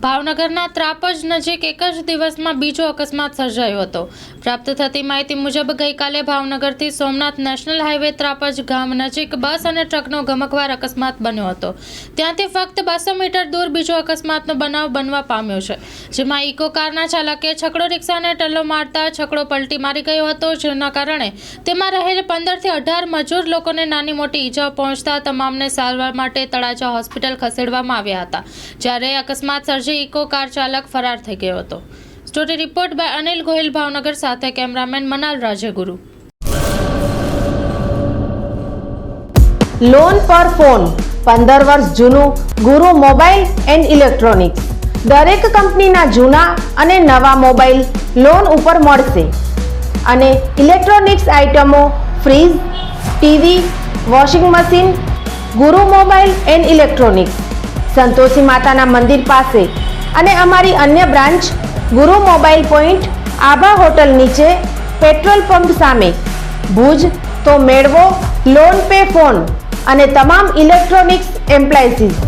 ભાવનગરના ત્રાપજ નજીક એક જ દિવસમાં બીજો અકસ્માત સર્જાયો હતો। પ્રાપ્ત થતી માહિતી મુજબ ગઈકાલે ભાવનગરથી સોમનાથ નેશનલ હાઈવે ત્રાપજ ગામ નજીક બસ અને ટ્રકનો ગમખ્વાર અકસ્માત બન્યો હતો। ત્યાંથી ફક્ત 200 મીટર દૂર બીજો અકસ્માતનો બનાવ બનવા પામ્યો છે, જેમાં ઇકો કારના ચાલકે છકડો રિક્ષાને ટલ્લો મારતા છકડો પલટી મારી ગયો હતો, જેના કારણે તેમાં રહેલ 15 થી 18 મજૂર લોકોને નાની મોટી ઈજાઓ પહોંચતા તમામને સારવાર માટે તળાજા હોસ્પિટલ ખસેડવામાં આવ્યા હતા, જ્યારે અકસ્માત ઇકો કાર ચાલક ફરાર થઈ ગયો હતો। Story report by Anil Gohil, Bhavnagar, સાથે કેમેરામેન મનાલ રાજગુરુ। લોન પર ફોન 15 વર્ષ જૂનું ગુરુ મોબાઈલ એન્ડ ઇલેક્ટ્રોનિક્સ। દરેક કંપનીના જૂના અને નવા મોબાઈલ લોન ઉપર મળશે અને ઇલેક્ટ્રોનિક્સ આઇટમો ફ્રીજ, ટીવી, વોશિંગ મશીન। ગુરુ મોબાઈલ એન્ડ ઇલેક્ટ્રોનિક્સ સંતોષી માતાના મંદિર પાસે અને અમારી અન્ય બ્રાન્ચ ગુરુ મોબાઈલ પોઈન્ટ આભા હોટલ નીચે પેટ્રોલ પંપ સામે ભુજ। તો મેળવો લોન પે ફોન અને તમામ ઇલેક્ટ્રોનિક્સ એપ્લાયન્સીસ।